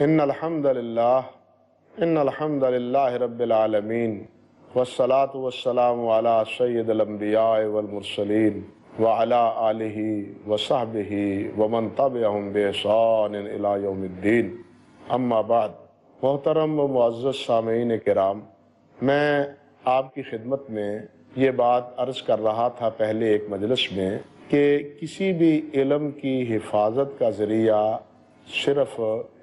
ان الحمد للہ رب العالمین والصلاة والسلام علی سید الانبیاء والمرسلین وعلی آلہ وصحبہ ومن تبعہم بإحسان الی یوم الدین، اما بعد۔ محترم و معزز سامعین کرام، میں آپ کی خدمت میں یہ بات عرض کر رہا تھا پہلے ایک مجلس میں کہ کسی بھی علم کی حفاظت کا ذریعہ صرف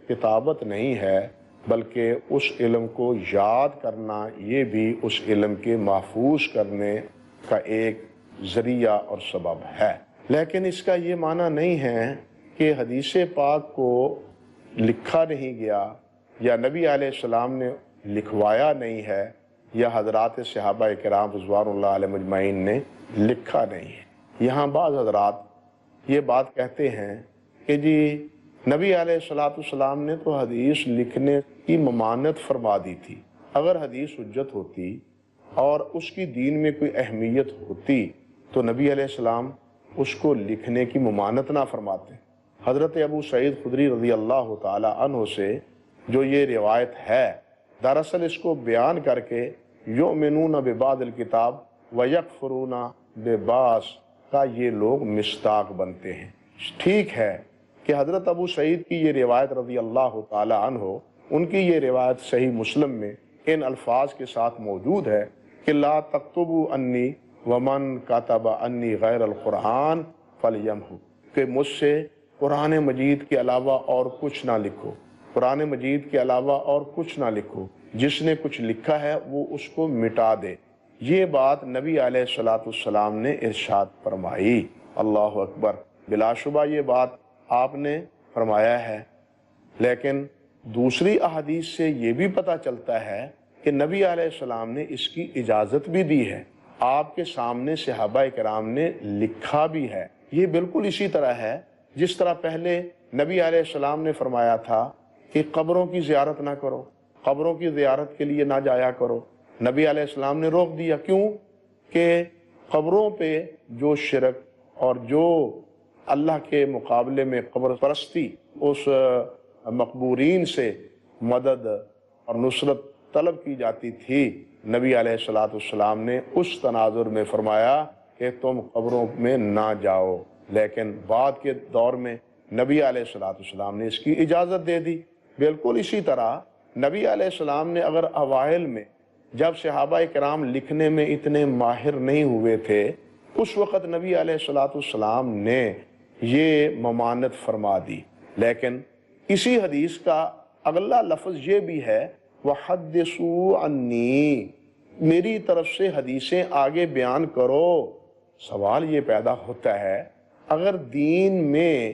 کتابت نہیں ہے، بلکہ اس علم کو یاد کرنا یہ بھی اس علم کے محفوظ کرنے کا ایک ذریعہ اور سبب ہے۔ لیکن اس کا یہ معنی نہیں ہے کہ حدیث پاک کو لکھا نہیں گیا، یا نبی علیہ السلام نے لکھوایا نہیں ہے، یا حضرات صحابہ کرام رضوان اللہ علیہ مجمعین نے لکھا نہیں ہے۔ یہاں بعض حضرات یہ بات کہتے ہیں کہ جی نبی علیہ السلام نے تو حدیث لکھنے کی ممانعت فرما دی تھی۔ اگر حدیث حجت ہوتی اور اس کی دین میں کوئی اہمیت ہوتی تو نبی علیہ السلام اس کو لکھنے کی ممانعت نہ فرماتے۔ حضرت ابو سعید خدری رضی اللہ تعالی عنہ سے جو یہ روایت ہے، دراصل اس کو بیان کر کے یؤمنون ببعض الکتاب ویکفرون ببعض کا یہ لوگ مصداق بنتے ہیں۔ ٹھیک ہے کہ حضرت ابو سعید کی یہ روایت رضی اللہ تعالی عنہ، ان کی یہ روایت صحیح مسلم میں ان الفاظ کے ساتھ موجود ہے کہ لا تکتبوا انی ومن کتب انی غیر القرآن فلیمحو، کہ مجھ سے قرآن مجید کے علاوہ اور کچھ نہ لکھو، قرآن مجید کے علاوہ اور کچھ نہ لکھو، جس نے کچھ لکھا ہے وہ اس کو مٹا دے۔ یہ بات نبی علیہ السلام نے ارشاد فرمائی۔ اللہ اکبر، بلا شبہ یہ بات آپ نے فرمایا ہے، لیکن دوسری احادیث سے یہ بھی پتہ چلتا ہے کہ نبی علیہ السلام نے اس کی اجازت بھی دی ہے، آپ کے سامنے صحابہ کرام نے لکھا بھی ہے۔ یہ بالکل اسی طرح ہے جس طرح پہلے نبی علیہ السلام نے فرمایا تھا کہ قبروں کی زیارت نہ کرو، قبروں کی زیارت کے لیے نہ جایا کرو۔ نبی علیہ السلام نے روک دیا، کیوں؟ کہ قبروں پہ جو شرک اور جو اللہ کے مقابلے میں قبر پرستی، اس مقبورین سے مدد اور نصرت طلب کی جاتی تھی، نبی علیہ السلام نے اس تناظر میں فرمایا کہ تم قبروں میں نہ جاؤ۔ لیکن بعد کے دور میں نبی علیہ السلام نے اس کی اجازت دے دی۔ بالکل اسی طرح نبی علیہ السلام نے اگر اوائل میں جب صحابہ کرام لکھنے میں اتنے ماہر نہیں ہوئے تھے، اس وقت نبی علیہ السلام نے یہ ممانعت فرما دی۔ لیکن اسی حدیث کا اگلا لفظ یہ بھی ہے وَحَدِّثُوا عَنِّی، میری طرف سے حدیثیں آگے بیان کرو۔ سوال یہ پیدا ہوتا ہے، اگر دین میں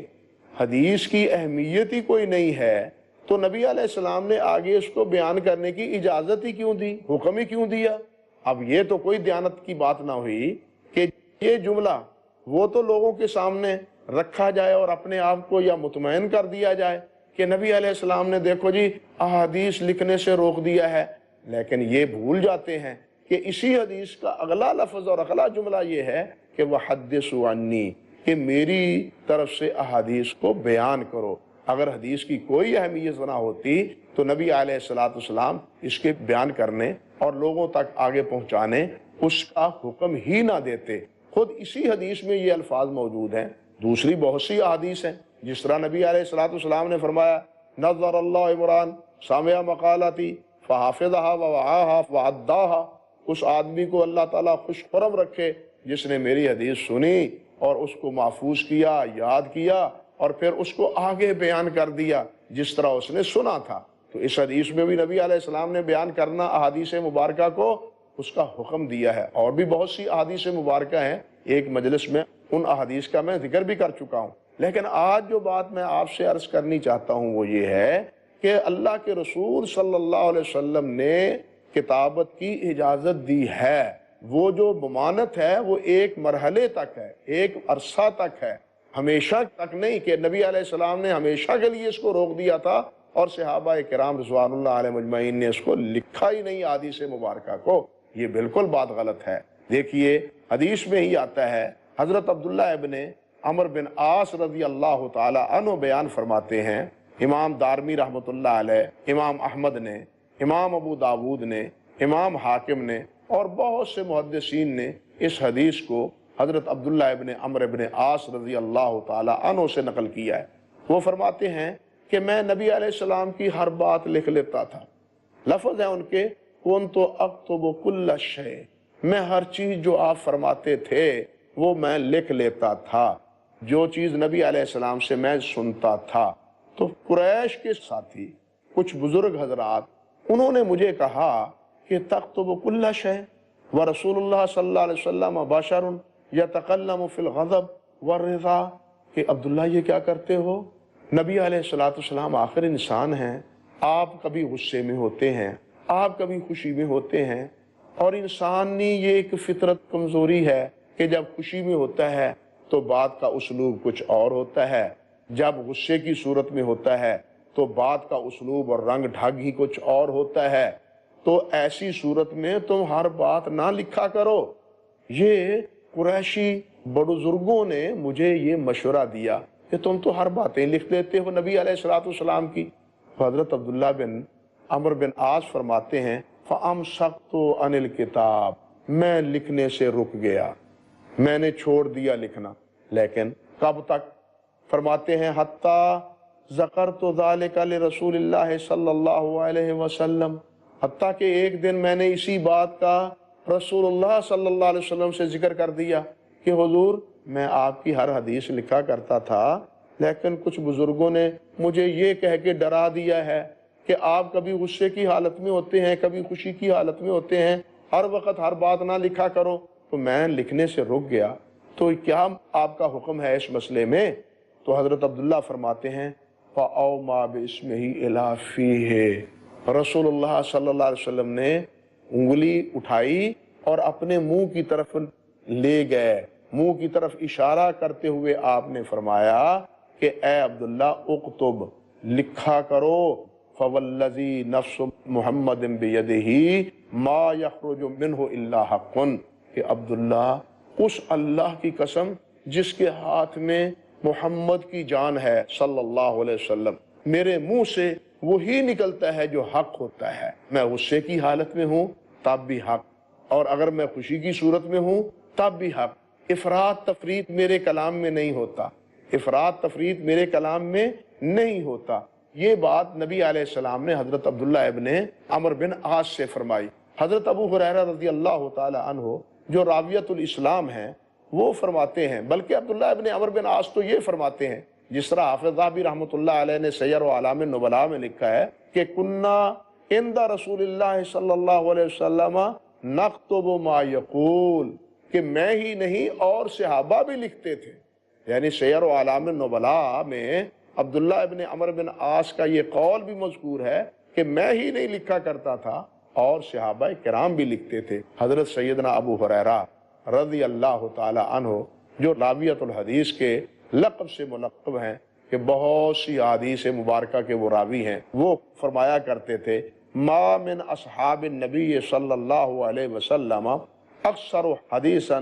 حدیث کی اہمیت ہی کوئی نہیں ہے تو نبی علیہ السلام نے آگے اس کو بیان کرنے کی اجازت ہی کیوں دی، حکم ہی کیوں دیا؟ اب یہ تو کوئی دیانت کی بات نہ ہوئی کہ یہ جملہ وہ تو لوگوں کے سامنے رکھا جائے اور اپنے آپ کو یا مطمئن کر دیا جائے کہ نبی علیہ السلام نے دیکھو جی احادیث لکھنے سے روک دیا ہے، لیکن یہ بھول جاتے ہیں کہ اسی حدیث کا اگلا لفظ اور اگلا جملہ یہ ہے کہ وَحَدِّثُوا عَنِّی، کہ میری طرف سے احادیث کو بیان کرو۔ اگر حدیث کی کوئی اہمیت نہ ہوتی تو نبی علیہ السلام اس کے بیان کرنے اور لوگوں تک آگے پہنچانے اس کا حکم ہی نہ دیتے۔ خود اسی حدیث میں یہ الفاظ موجود ہیں، دوسری بہت سی احادیث ہیں، جس طرح نبی علیہ السلام نے فرمایا نظر اللہ عمران سامع مقالتی فحافظها ووعاها وعداها، اس آدمی کو اللہ تعالیٰ خوش خرم رکھے جس نے میری حدیث سنی اور اس کو محفوظ کیا، یاد کیا اور پھر اس کو آگے بیان کر دیا جس طرح اس نے سنا تھا۔ تو اس حدیث میں بھی نبی علیہ السلام نے بیان کرنا احادیث مبارکہ کو اس کا حکم دیا ہے۔ اور بھی بہت سی احادیث مبارکہ ہیں، ایک مجلس میں ان احادیث کا میں ذکر بھی کر چکا ہوں۔ لیکن آج جو بات میں آپ سے عرض کرنی چاہتا ہوں وہ یہ ہے کہ اللہ کے رسول صلی اللہ علیہ وسلم نے کتابت کی اجازت دی ہے۔ وہ جو ممانعت ہے وہ ایک مرحلے تک ہے، ایک عرصہ تک ہے، ہمیشہ تک نہیں کہ نبی علیہ السلام نے ہمیشہ کے لیے اس کو روک دیا تھا اور صحابہ کرام رضوان اللہ علیہ مجمعین نے اس کو لکھا ہی نہیں احادیث مبارکہ کو۔ یہ بالکل بات غلط ہے۔ دیکھیے حدیث میں ہی آتا ہے، حضرت عبداللہ ابن عمر بن عاص رضی اللہ تعالی عنہ بیان فرماتے ہیں امام دارمی رحمۃ اللہ علیہ، امام احمد نے، امام ابو داود نے، امام حاکم نے اور بہت سے محدثین نے اس حدیث کو حضرت عبداللہ ابن عمرو ابن عاص رضی اللہ تعالی عنہ سے نقل کیا ہے۔ وہ فرماتے ہیں کہ میں نبی علیہ السلام کی ہر بات لکھ لیتا تھا۔ لفظ ہیں ان کے کنت اکتب کل شیء، میں ہر چیز جو آپ فرماتے تھے وہ میں لکھ لیتا تھا، جو چیز نبی علیہ السلام سے میں سنتا تھا۔ تو قریش کے ساتھی کچھ بزرگ حضرات انہوں نے مجھے کہا کہ تکتب کل شیء ورسول اللہ صلی اللہ علیہ وسلم بشر یتکلم فی الغضب والرضا، کہ عبداللہ یہ کیا کرتے ہو؟ نبی علیہ السلام آخر انسان ہیں، آپ کبھی غصے میں ہوتے ہیں، آپ کبھی خوشی میں ہوتے ہیں، اور انسانی یہ ایک فطرت کمزوری ہے کہ جب خوشی میں ہوتا ہے تو بات کا اسلوب کچھ اور ہوتا ہے، جب غصے کی صورت میں ہوتا ہے تو بات کا اسلوب اور رنگ ڈھنگ ہی کچھ اور ہوتا ہے، تو ایسی صورت میں تم ہر بات نہ لکھا کرو۔ یہ قریشی بزرگوں نے مجھے یہ مشورہ دیا کہ تم تو ہر باتیں لکھ دیتے ہو نبی علیہ السلام کی۔ حضرت عبداللہ بن عمرو بن عاص فرماتے ہیں فَأَمْسَكْتُ عَنِ الْكِتَابِ، میں لکھنے سے رک گیا، میں نے چھوڑ دیا لکھنا۔ لیکن کب تک؟ فرماتے ہیں حتیٰ ذکرت ذالک لرسول اللہ صلی اللہ علیہ وسلم، حتیٰ کہ ایک دن میں نے اسی بات کا رسول اللہ صلی اللہ علیہ وسلم سے ذکر کر دیا کہ حضور میں آپ کی ہر حدیث لکھا کرتا تھا، لیکن کچھ بزرگوں نے مجھے یہ کہہ کے ڈرا دیا ہے کہ آپ کبھی غصے کی حالت میں ہوتے ہیں، کبھی خوشی کی حالت میں ہوتے ہیں، ہر وقت ہر بات نہ لکھا کرو، تو میں لکھنے سے رک گیا۔ تو کیا آپ کا حکم ہے اس مسئلے میں؟ تو حضرت عبداللہ فرماتے ہیں فَأَوْمَا بِاسْمِهِ إِلَىٰ فِيهِ، رسول اللہ صلی اللہ علیہ وسلم نے انگلی اٹھائی اور اپنے منہ کی طرف لے گئے، منہ کی طرف اشارہ کرتے ہوئے آپ نے فرمایا کہ اے عبداللہ اکتب، لکھا کرو، فَوَالَّذِي نَفْسُ مُحَمَّدٍ بِيَدِهِ مَا يَخْرُجُ مِنْهُ إِلَّا حَقٌّ، کہ عبداللہ اس اللہ کی قسم جس کے ہاتھ میں محمد کی جان ہے صلی اللہ علیہ وسلم، میرے منہ سے وہی نکلتا ہے جو حق ہوتا ہے۔ میں غصے کی حالت میں ہوں تب بھی حق، اور اگر میں خوشی کی صورت میں ہوں تب بھی حق۔ افراط تفریط میرے کلام میں نہیں ہوتا، افراط تفریط میرے کلام میں نہیں ہوتا۔ یہ بات نبی علیہ السلام نے حضرت عبداللہ ابن عمرو بن عاص سے فرمائی۔ حضرت ابو ہریرہ رضی اللہ تعالی عنہ جو راویۃ الاسلام ہیں وہ فرماتے ہیں، بلکہ عبداللہ ابن عمرو بن عاص تو یہ فرماتے ہیں، جس طرح حافظ ذہبی رحمۃ اللہ علیہ نے سیر و اعلام النبلاء میں لکھا ہے کہ کننا عند رسول اللہ صلی اللہ علیہ وسلم نکتب ما یقول، کہ میں ہی نہیں اور صحابہ بھی لکھتے تھے۔ یعنی سیر و اعلام النبلاء میں عبداللہ ابن عمرو بن عاص کا یہ قول بھی مذکور ہے کہ میں ہی نہیں لکھا کرتا تھا اور صحابہ کرام بھی لکھتے تھے۔ حضرت سیدنا ابو ہریرہ رضی اللہ تعالی عنہ جو راویۃ الحدیث کے لقب سے ملقب ہیں کہ بہت سی احادیث مبارکہ کے وہ راوی ہیں، وہ فرمایا کرتے تھے ما من اصحاب النبی صلی اللہ علیہ وسلم اکثر حدیثا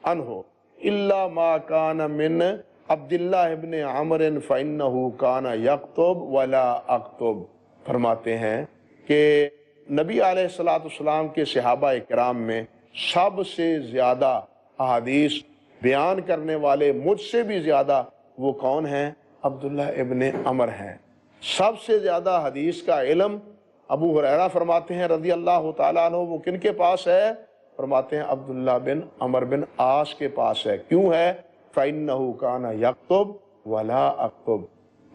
عنہ الا ما کان من عبداللہ ابن عمرو فإنہ کان یکتب ولا اکتب۔ فرماتے ہیں کہ نبی علیہ السلام کے صحابہ کرام میں سب سے زیادہ احادیث بیان کرنے والے مجھ سے بھی زیادہ وہ کون ہیں؟ عبداللہ ابن عمر ہیں۔ سب سے زیادہ حدیث کا علم ابو ہریرہ فرماتے ہیں رضی اللہ تعالیٰ عنہ، وہ کن کے پاس ہے؟ فرماتے ہیں عبداللہ بن عمر بن عاص کے پاس ہے۔ کیوں ہے؟ فَإِنَّهُ كَانَ يَكْتُبْ وَلَا أَكْتُبْ،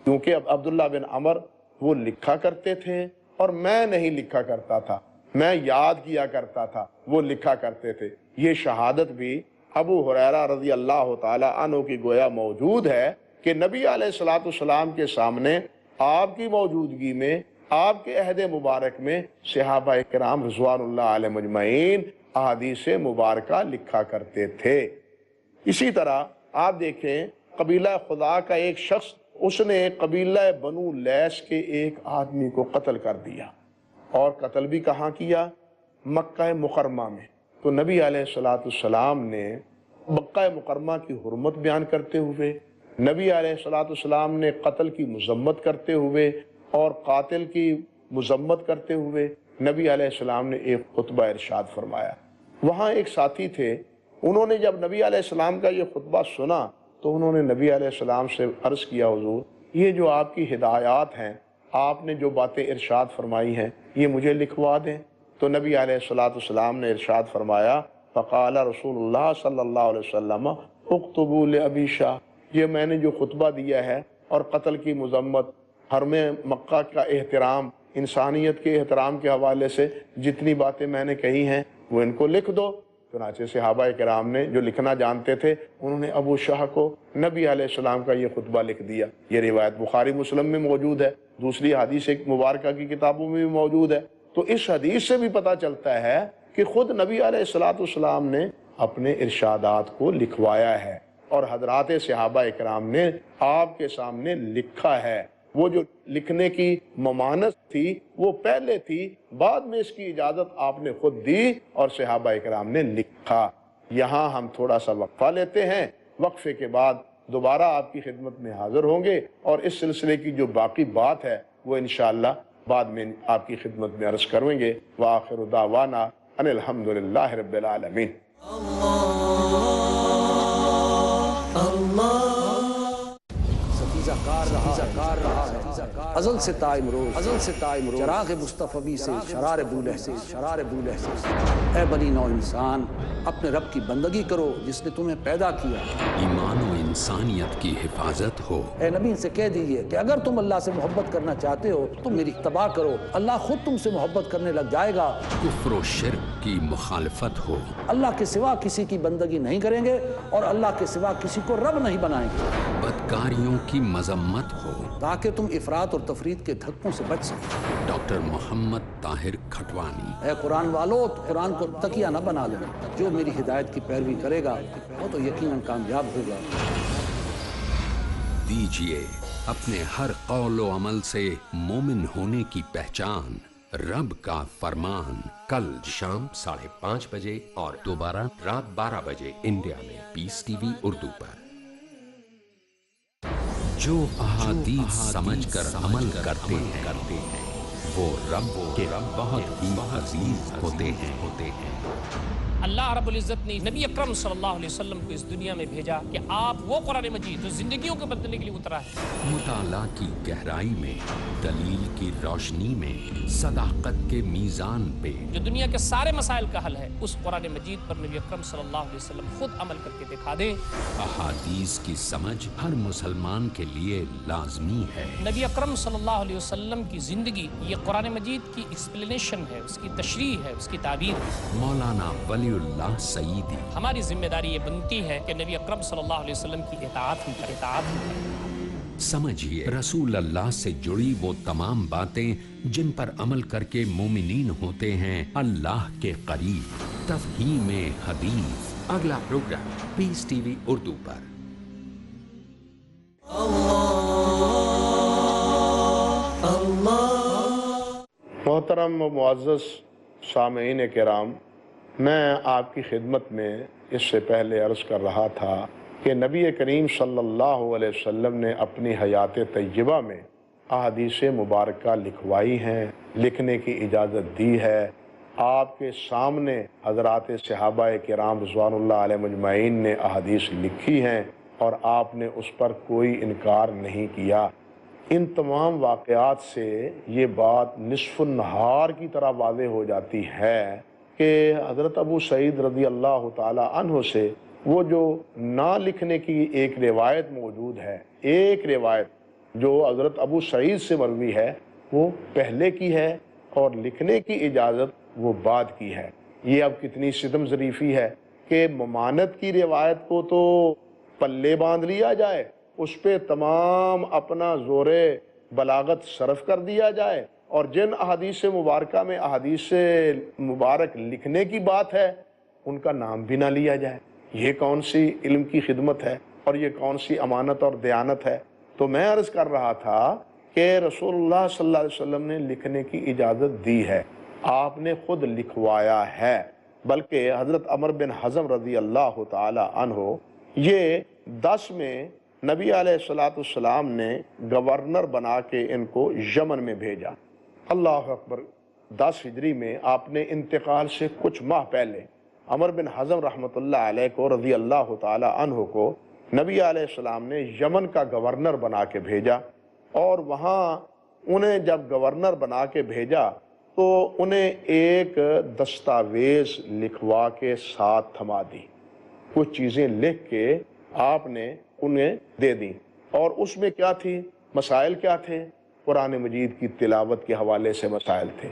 کیونکہ اب عبداللہ بن عمر وہ لکھا کرتے تھے اور میں نہیں لکھا کرتا تھا، میں یاد کیا کرتا تھا، وہ لکھا کرتے تھے۔ یہ شہادت بھی ابو ہریرہ رضی اللہ تعالی عنہ کی گویا موجود ہے کہ نبی علیہ السلام کے سامنے آپ کی موجودگی میں، آپ کے عہد مبارک میں صحابہ کرام رضوان اللہ علیہ مجمعین احادیث مبارکہ لکھا کرتے تھے۔ اسی طرح آپ دیکھیں قبیلہ خدا کا ایک شخص، اس نے قبیلہ بنو لیس کے ایک آدمی کو قتل کر دیا، اور قتل بھی کہاں کیا؟ مکہ مکرمہ میں۔ تو نبی علیہ السلام نے مکہ مکرمہ کی حرمت بیان کرتے ہوئے نبی علیہ الصلوۃ والسلام نے قتل کی مذمت کرتے ہوئے اور قاتل کی مذمت کرتے ہوئے نبی علیہ السلام نے ایک خطبہ ارشاد فرمایا۔ وہاں ایک ساتھی تھے، انہوں نے جب نبی علیہ السلام کا یہ خطبہ سنا تو انہوں نے نبی علیہ السلام سے عرض کیا، حضور یہ جو آپ کی ہدایات ہیں، آپ نے جو باتیں ارشاد فرمائی ہیں، یہ مجھے لکھوا دیں۔ تو نبی علیہ الصلوۃ والسلام نے ارشاد فرمایا، فقال رسول اللہ صلی اللہ علیہ وسلم اکتبوا لأبی شاہ، یہ میں نے جو خطبہ دیا ہے اور قتل کی مذمت، حرم مکہ کا احترام، انسانیت کے احترام کے حوالے سے جتنی باتیں میں نے کہی ہیں وہ ان کو لکھ دو۔ چنانچہ صحابہ کرام نے جو لکھنا جانتے تھے انہوں نے ابو شاہ کو نبی علیہ السلام کا یہ خطبہ لکھ دیا۔ یہ روایت بخاری مسلم میں موجود ہے، دوسری حدیث مبارکہ کی کتابوں میں بھی موجود ہے۔ تو اس حدیث سے بھی پتہ چلتا ہے کہ خود نبی علیہ الصلوۃ والسلام نے اپنے ارشادات کو لکھوایا ہے اور حضرات صحابہ کرام نے آپ کے سامنے لکھا ہے۔ وہ جو لکھنے کی ممانعت تھی وہ پہلے تھی، بعد میں اس کی اجازت آپ نے خود دی اور صحابہ کرام نے لکھا۔ یہاں ہم تھوڑا سا وقفہ لیتے ہیں، وقفے کے بعد دوبارہ آپ کی خدمت میں حاضر ہوں گے اور اس سلسلے کی جو باقی بات ہے وہ انشاءاللہ بعد میں آپ کی خدمت میں عرض کریں گے۔ وآخر دعوانا ان الحمدللہ رب العالمین۔ ازل سے تا امروز چراغ مصطفی سے شرار بولہ سے اے بنی نو انسان اپنے رب کی بندگی کرو جس نے تمہیں پیدا کیا، ایمان و انسانیت کی حفاظت ہو۔ اے نبی سے کہہ دیجئے کہ اگر تم اللہ سے محبت کرنا چاہتے ہو تم میری اتباع کرو، اللہ خود تم سے محبت کرنے لگ جائے گا۔ کفر و شرک کی مخالفت ہو۔ اللہ کے سوا کسی کی بندگی نہیں کریں گے اور اللہ کے سوا کسی کو رب نہیں بنائیں گے، بدکاریوں کی مذمت ہو تاکہ تم افراط اور تفریط کے دھکوں سے بچ سکو۔ ڈاکٹر محمد طاہر کھٹوانی۔ اے قرآن والو، تو قرآن کو تکیہ نہ بنا لینا، جو میری ہدایت کی پیروی کرے گا وہ تو یقیناً کامیاب ہوگا۔ دیجئے اپنے ہر قول و عمل سے مومن ہونے کی پہچان، رب کا فرمان، کل شام 5:30 بجے اور دوبارہ رات 12 بجے انڈیا میں پیس ٹی وی اردو پر۔ جو احادیث سمجھ کر عمل کرتے ہیں وہ رب کے بہت ہی عزیز ہوتے ہیں۔ اللہ رب العزت نے نبی اکرم صلی اللہ علیہ وسلم کو اس دنیا میں بھیجا کہ آپ وہ قرآن مجید جو زندگیوں کو بدلنے کے لیے اترا ہے، مطالعہ کی گہرائی میں، دلیل کی روشنی میں، صداقت کے میزان پہ، جو دنیا کے سارے مسائل کا حل ہے، اس قرآن مجید پر نبی اکرم صلی اللہ علیہ وسلم خود عمل کر کے دکھا دیں۔ احادیث کی سمجھ ہر مسلمان کے لیے لازمی ہے۔ نبی اکرم صلی اللہ علیہ وسلم کی زندگی یہ قرآن مجید کی ایکسپلینیشن ہے، اس کی تشریح ہے، اس کی تعبیر ہے۔ مولانا ولی اللہ سعیدی۔ ہماری ذمہ داری یہ بنتی ہے کہ نبی اکرم صلی اللہ علیہ وسلم کی اطاعت ہم کریں۔ سمجھیے رسول اللہ سے جڑی وہ تمام باتیں جن پر عمل کر کے مومنین ہوتے ہیں اللہ کے قریب۔ تفہیم حدیث، اگلا پروگرام پیس ٹی وی اردو پر۔ محترم و معزز سامعین کرام، میں آپ کی خدمت میں اس سے پہلے عرض کر رہا تھا کہ نبی کریم صلی اللہ علیہ وسلم نے اپنی حیات طیبہ میں احادیث مبارکہ لکھوائی ہیں، لکھنے کی اجازت دی ہے۔ آپ کے سامنے حضرات صحابہ کرام رضوان اللہ علیہ مجمعین نے احادیث لکھی ہیں اور آپ نے اس پر کوئی انکار نہیں کیا۔ ان تمام واقعات سے یہ بات نصف النہار کی طرح واضح ہو جاتی ہے کہ حضرت ابو سعید رضی اللہ تعالی عنہ سے وہ جو نہ لکھنے کی ایک روایت موجود ہے، ایک روایت جو حضرت ابو سعید سے مروی ہے وہ پہلے کی ہے اور لکھنے کی اجازت وہ بعد کی ہے۔ یہ اب کتنی ستم ظریفی ہے کہ ممانعت کی روایت کو تو پلے باندھ لیا جائے، اس پہ تمام اپنا زور بلاغت صرف کر دیا جائے، اور جن احادیث مبارکہ میں احادیث مبارک لکھنے کی بات ہے ان کا نام بھی نہ لیا جائے۔ یہ کون سی علم کی خدمت ہے اور یہ کون سی امانت اور دیانت ہے؟ تو میں عرض کر رہا تھا کہ رسول اللہ صلی اللہ علیہ وسلم نے لکھنے کی اجازت دی ہے، آپ نے خود لکھوایا ہے، بلکہ حضرت عمر بن حزم رضی اللہ تعالی عنہ یہ 10 میں نبی علیہ الصلوۃ والسلام نے گورنر بنا کے ان کو یمن میں بھیجا۔ اللہ اکبر، 10 ہجری میں آپ نے انتقال سے کچھ ماہ پہلے عمر بن حزم رحمۃ اللہ علیہ کو رضی اللہ تعالی عنہ کو نبی علیہ السلام نے یمن کا گورنر بنا کے بھیجا، اور وہاں انہیں جب گورنر بنا کے بھیجا تو انہیں ایک دستاویز لکھوا کے ساتھ تھما دی، کچھ چیزیں لکھ کے آپ نے انہیں دے دیں، اور اس میں کیا تھی، مسائل کیا تھے؟ قرآن مجید کی تلاوت کے حوالے سے مسائل تھے،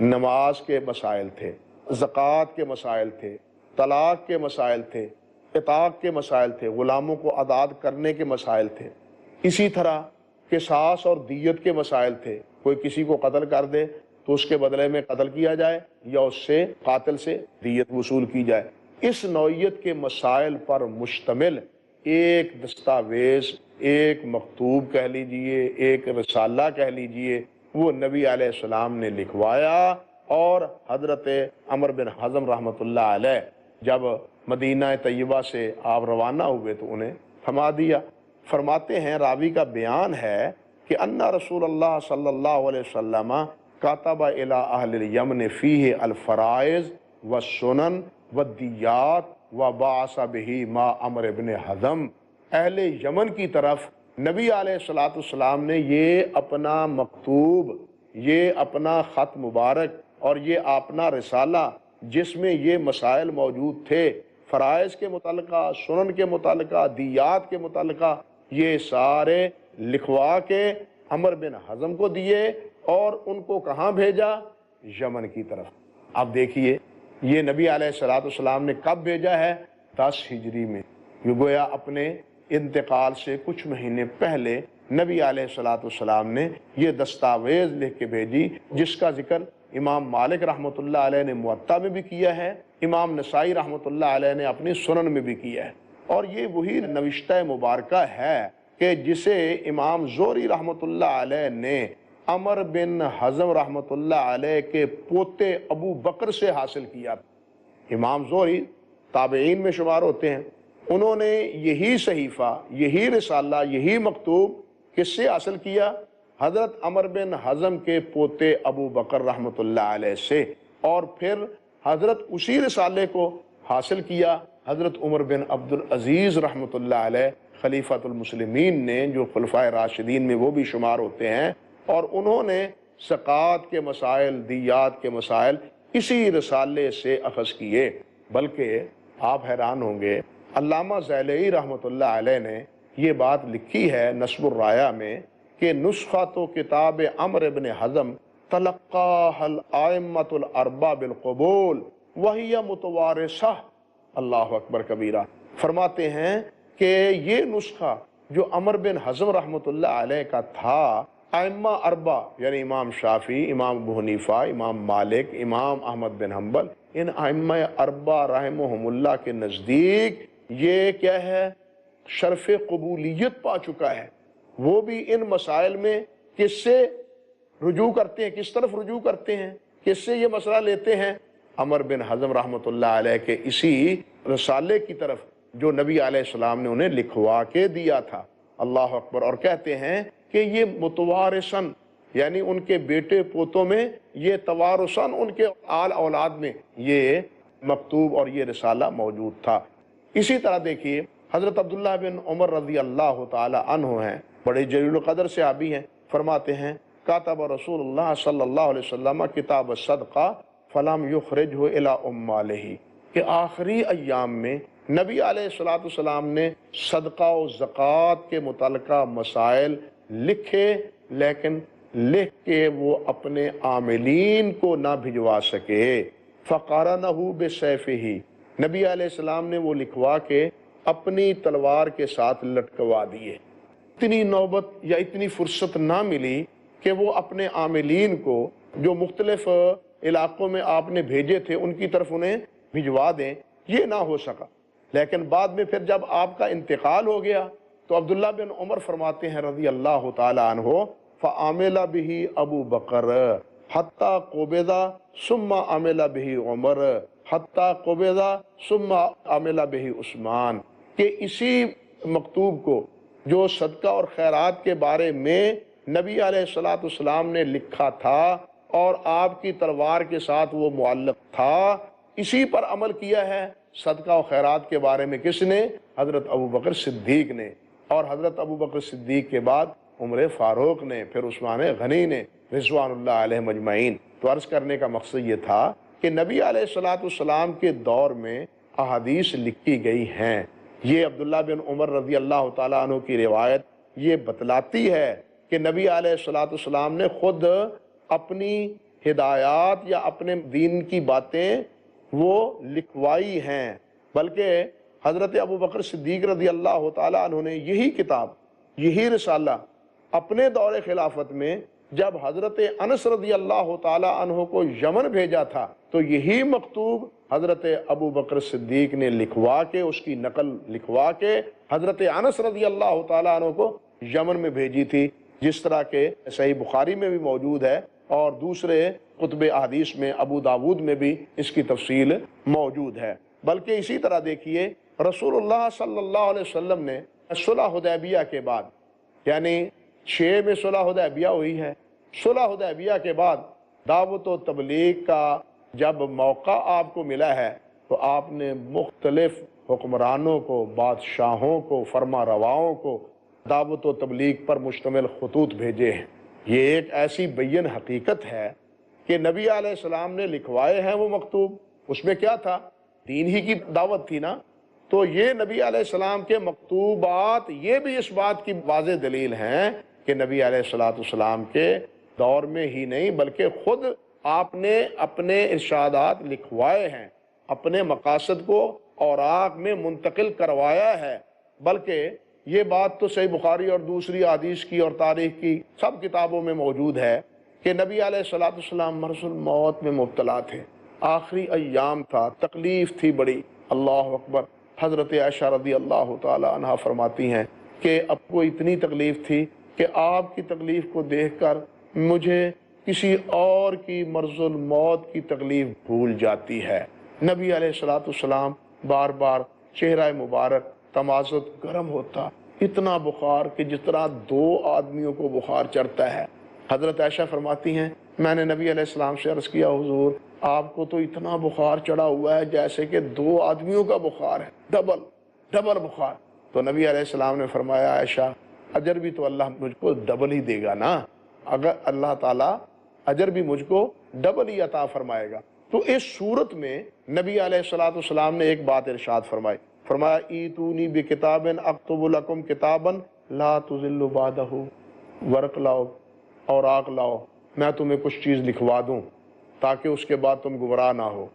نماز کے مسائل تھے، زکوٰۃ کے مسائل تھے، طلاق کے مسائل تھے، عتاق کے مسائل تھے، غلاموں کو آزاد کرنے کے مسائل تھے، اسی طرح قصاص اور دیت کے مسائل تھے، کوئی کسی کو قتل کر دے تو اس کے بدلے میں قتل کیا جائے یا اس سے قاتل سے دیت وصول کی جائے۔ اس نوعیت کے مسائل پر مشتمل ایک دستاویز، ایک مکتوب کہہ لیجئے، ایک رسالہ کہہ لیجئے، وہ نبی علیہ السلام نے لکھوایا، اور حضرت عمر بن حزم رحمۃ اللہ علیہ جب مدینہ طیبہ سے آپ روانہ ہوئے تو انہیں تھما دیا۔ فرماتے ہیں، راوی کا بیان ہے کہ ان رسول اللہ صلی اللہ علیہ وسلم کاتب الی اہل الیمن فیہ الفرائض والسنن والدیات وبعث بہ ما عمر بن حزم، اہل یمن کی طرف نبی علیہ الصلوۃ والسلام نے یہ اپنا مکتوب، یہ اپنا خط مبارک اور یہ اپنا رسالہ جس میں یہ مسائل موجود تھے، فرائض کے متعلقہ، سنن کے متعلقہ، دیات کے متعلقہ، یہ سارے لکھوا کے عمر بن حزم کو دیے، اور ان کو کہاں بھیجا؟ یمن کی طرف۔ اب دیکھیے یہ نبی علیہ الصلوۃ والسلام نے کب بھیجا ہے؟ 10 ہجری میں، یہ گویا اپنے انتقال سے کچھ مہینے پہلے نبی علیہ الصلوۃ والسلام نے یہ دستاویز لکھ کے بھیجی، جس کا ذکر امام مالک رحمۃ اللہ علیہ نے موطا میں بھی کیا ہے، امام نسائی رحمۃ اللہ علیہ نے اپنی سنن میں بھی کیا ہے، اور یہ وہی نوشتہ مبارکہ ہے کہ جسے امام زہری رحمۃ اللہ علیہ نے عمر بن حزم رحمۃ اللہ علیہ کے پوتے ابو بکر سے حاصل کیا۔ امام زہری تابعین میں شمار ہوتے ہیں، انہوں نے یہی صحیفہ، یہی رسالہ، یہی مکتوب کس سے حاصل کیا؟ حضرت عمر بن حزم کے پوتے ابو بکر رحمۃ اللہ علیہ سے، اور پھر حضرت اسی رسالے کو حاصل کیا حضرت عمر بن عبدالعزیز رحمۃ اللہ علیہ خلیفۃ المسلمین نے، جو خلفائے راشدین میں وہ بھی شمار ہوتے ہیں، اور انہوں نے زکوٰۃ کے مسائل، دیات کے مسائل اسی رسالے سے اخذ کیے۔ بلکہ آپ حیران ہوں گے، علامہ زیلعی رحمۃ اللہ علیہ نے یہ بات لکھی ہے نصب الرایہ میں کہ نسخہ تو کتاب عمر بن حزم تلقاها الائمۃ الاربعہ بالقبول وہی متوارثہ۔ اللہ اکبر کبیرہ۔ فرماتے ہیں کہ یہ نسخہ جو عمر بن حزم رحمۃ اللہ علیہ کا تھا، ائمہ اربع یعنی امام شافعی، امام ابو حنیفہ، امام مالک، امام احمد بن حنبل، ان ائمہ اربع رحمہم اللہ کے نزدیک یہ کیا ہے؟ شرف قبولیت پا چکا ہے۔ وہ بھی ان مسائل میں کس سے رجوع کرتے ہیں، کس طرف رجوع کرتے ہیں، کس سے یہ مسئلہ لیتے ہیں؟ عمر بن حزم رحمۃ اللہ علیہ کے اسی رسالے کی طرف جو نبی علیہ السلام نے انہیں لکھوا کے دیا تھا۔ اللہ اکبر۔ اور کہتے ہیں کہ یہ متوارثاً یعنی ان کے بیٹے پوتوں میں، یہ توارثاً ان کے آل اولاد میں یہ مکتوب اور یہ رسالہ موجود تھا۔ اسی طرح دیکھیے حضرت عبداللہ بن عمر رضی اللہ تعالی عنہ ہیں، بڑے جلیل القدر صحابی ہیں، فرماتے ہیں کاتب رسول اللہ صلی اللہ علیہ وسلم کتاب الصدقہ فلم یخرجہ الی اموالہ، کہ آخری ایام میں نبی علیہ السلام نے صدقہ و زکوٰۃ کے متعلقہ مسائل لکھے، لیکن لکھ کے وہ اپنے عاملین کو نہ بھجوا سکے۔ فقارنہ بسیفہ، نبی علیہ السلام نے وہ لکھوا کے اپنی تلوار کے ساتھ لٹکوا دیے۔ اتنی نوبت یا اتنی فرصت نہ ملی کہ وہ اپنے عاملین کو جو مختلف علاقوں میں آپ نے بھیجے تھے ان کی طرف انہیں بھجوا دیں، یہ نہ ہو سکا۔ لیکن بعد میں پھر جب آپ کا انتقال ہو گیا تو عبداللہ بن عمر فرماتے ہیں رضی اللہ تعالی عنہ فعمل به ابو بکر حتی قبض ثم عمل به عمر حتی قبض ثم عمل به عثمان، کہ اسی مکتوب کو جو صدقہ اور خیرات کے بارے میں نبی علیہ الصلوۃ والسلام نے لکھا تھا اور آپ کی تلوار کے ساتھ وہ معلق تھا، اسی پر عمل کیا ہے۔ صدقہ و خیرات کے بارے میں کس نے؟ حضرت ابوبکر صدیق نے، اور حضرت ابوبکر صدیق کے بعد عمر فاروق نے، پھر عثمان غنی نے، رضوان اللہ علیہم اجمعین۔ تو عرض کرنے کا مقصد یہ تھا کہ نبی علیہ الصلوۃ والسلام کے دور میں احادیث لکھی گئی ہیں۔ یہ عبداللہ بن عمر رضی اللہ تعالیٰ عنہ کی روایت یہ بتلاتی ہے کہ نبی علیہ الصلوۃ والسلام نے خود اپنی ہدایات یا اپنے دین کی باتیں وہ لکھوائی ہیں، بلکہ حضرت ابوبکر صدیق رضی اللہ تعالیٰ عنہ نے یہی کتاب، یہی رسالہ اپنے دور خلافت میں جب حضرت انس رضی اللہ تعالیٰ عنہ کو یمن بھیجا تھا تو یہی مکتوب حضرت ابوبکر صدیق نے لکھوا کے، اس کی نقل لکھوا کے حضرت انس رضی اللہ تعالیٰ عنہ کو یمن میں بھیجی تھی، جس طرح کہ صحیح بخاری میں بھی موجود ہے اور دوسرے کتب احادیث میں ابو داود میں بھی اس کی تفصیل موجود ہے۔ بلکہ اسی طرح دیکھیے رسول اللہ صلی اللہ علیہ وسلم نے صلح حدیبیہ کے بعد، یعنی 6 میں صلح حدیبیہ ہوئی ہے، صلح حدیبیہ کے بعد دعوت و تبلیغ کا جب موقع آپ کو ملا ہے تو آپ نے مختلف حکمرانوں کو، بادشاہوں کو، فرما رواؤں کو دعوت و تبلیغ پر مشتمل خطوط بھیجے ہیں۔ یہ ایک ایسی بین حقیقت ہے کہ نبی علیہ السلام نے لکھوائے ہیں وہ مکتوب، اس میں کیا تھا؟ دین ہی کی دعوت تھی نا۔ تو یہ نبی علیہ السلام کے مکتوبات یہ بھی اس بات کی واضح دلیل ہیں کہ نبی علیہ السلام کے دور میں ہی نہیں بلکہ خود آپ نے اپنے ارشادات لکھوائے ہیں، اپنے مقاصد کو اوراق میں منتقل کروایا ہے۔ بلکہ یہ بات تو صحیح بخاری اور دوسری حدیث کی اور تاریخ کی سب کتابوں میں موجود ہے کہ نبی علیہ السلام مرض الموت میں مبتلا تھے، آخری ایام تھا، تکلیف تھی بڑی۔ اللہ اکبر۔ حضرت عائشہ رضی اللہ تعالی عنہا فرماتی ہیں کہ اب کو اتنی تکلیف تھی کہ آپ کی تکلیف کو دیکھ کر مجھے کسی اور کی مرض الموت کی تکلیف بھول جاتی ہے۔ نبی علیہ السلام بار بار چہرہ مبارک تمازت گرم ہوتا، اتنا بخار کہ جس طرح 2 آدمیوں کو بخار چڑھتا ہے۔ حضرت عائشہ فرماتی ہیں میں نے نبی علیہ السلام سے عرض کیا حضور آپ کو تو اتنا بخار چڑھا ہوا ہے جیسے کہ 2 آدمیوں کا بخار ہے، ڈبل بخار۔ تو نبی علیہ السلام نے فرمایا عائشہ اجر بھی تو اللہ مجھ کو ڈبل ہی دے گا نا، اگر اللہ تعالیٰ اجر بھی مجھ کو ڈبل ہی عطا فرمائے گا۔ تو اس صورت میں نبی علیہ السلام نے ایک بات ارشاد فرمایا ایتونی بکتاب اکتب لکم کتابا لا تضلوا بعدہ، ورق لاؤ اوراق لاؤ، میں تمہیں کچھ چیز لکھوا دوں تاکہ اس کے بعد تم گمراہ نہ ہو۔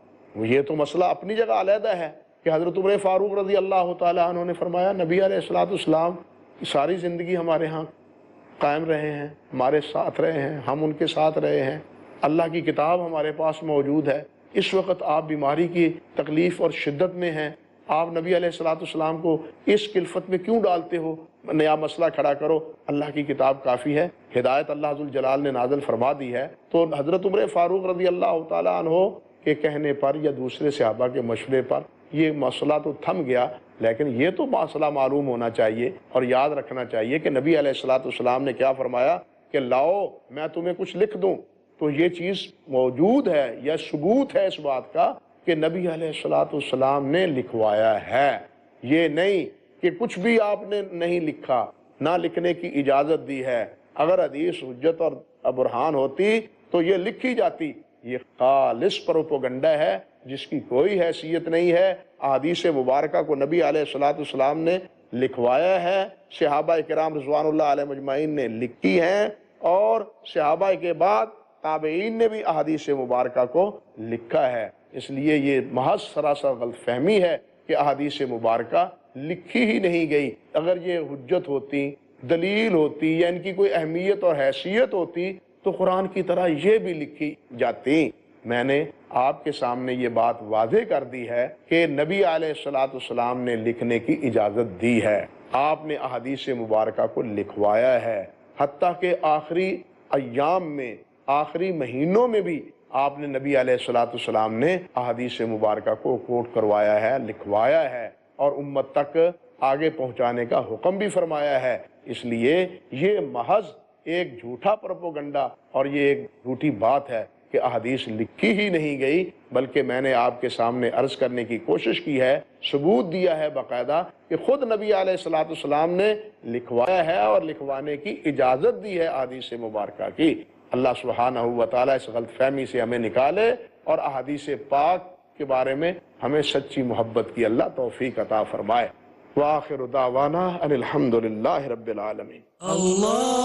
یہ تو مسئلہ اپنی جگہ علیحدہ ہے کہ حضرت عمر فاروق رضی اللہ تعالیٰ عنہ نے فرمایا نبی علیہ السلام ساری زندگی ہمارے ہاں قائم رہے ہیں، ہمارے ساتھ رہے ہیں، ہم ان کے ساتھ رہے ہیں، اللہ کی کتاب ہمارے پاس موجود ہے، اس وقت آپ بیماری کی تکلیف اور شدت میں ہیں، آپ نبی علیہ السلام کو اس کلفت میں کیوں ڈالتے ہو؟ نیا مسئلہ کھڑا کرو، اللہ کی کتاب کافی ہے، ہدایت اللہ ذوالجلال نے نازل فرما دی ہے۔ تو حضرت عمر فاروق رضی اللہ تعالیٰ عنہ کے کہنے پر یا دوسرے صحابہ کے مشورے پر یہ مسئلہ تو تھم گیا، لیکن یہ تو مسئلہ معلوم ہونا چاہیے اور یاد رکھنا چاہیے کہ نبی علیہ السلام نے کیا فرمایا کہ لاؤ میں تمہیں کچھ لکھ دوں۔ تو یہ چیز موجود ہے یا ثبوت ہے اس بات کا کہ نبی علیہ السلام نے لکھوایا ہے، یہ نہیں کہ کچھ بھی آپ نے نہیں لکھا، نہ لکھنے کی اجازت دی ہے۔ اگر حدیث حجت اور برہان ہوتی تو یہ لکھی جاتی، یہ خالص پروپیگنڈا ہے جس کی کوئی حیثیت نہیں ہے۔ احادیث مبارکہ کو نبی علیہ السلام نے لکھوایا ہے، صحابہ کرام رضوان اللہ علیہ مجمعین نے لکھی ہیں، اور صحابہ کے بعد تابعین نے بھی احادیث مبارکہ کو لکھا ہے۔ اس لیے یہ محض سراسر غلط فہمی ہے کہ احادیث مبارکہ لکھی ہی نہیں گئی۔ اگر یہ حجت ہوتی، دلیل ہوتی یا ان کی کوئی اہمیت اور حیثیت ہوتی تو قرآن کی طرح یہ بھی لکھی جاتی۔ میں نے آپ کے سامنے یہ بات واضح کر دی ہے کہ نبی علیہ السلام نے لکھنے کی اجازت دی ہے، آپ نے احادیث مبارکہ کو لکھوایا ہے، حتیٰ کہ آخری ایام میں، آخری مہینوں میں بھی آپ نے نبی علیہ السلام نے احادیث مبارکہ کو کوٹ کروایا ہے، لکھوایا ہے۔ اور امت تک آگے پہنچانے کا حکم بھی فرمایا ہے۔ اس لیے یہ محض ایک جھوٹا پروپیگنڈا اور یہ ایک جھوٹی بات ہے کہ احادیث لکھی ہی نہیں گئی، بلکہ میں نے آپ کے سامنے عرض کرنے کی کوشش کی ہے، ثبوت دیا ہے باقاعدہ کہ خود نبی علیہ السلام نے لکھوایا ہے اور لکھوانے کی اجازت دی ہے احادیث مبارکہ کی۔ اللہ سبحانہ و تعالیٰ اس غلط فہمی سے ہمیں نکالے اور احادیث پاک کے بارے میں ہمیں سچی محبت کی اللہ توفیق عطا فرمائے۔ وآخر دعوانا ان الحمدللہ رب العالمین۔ اللہ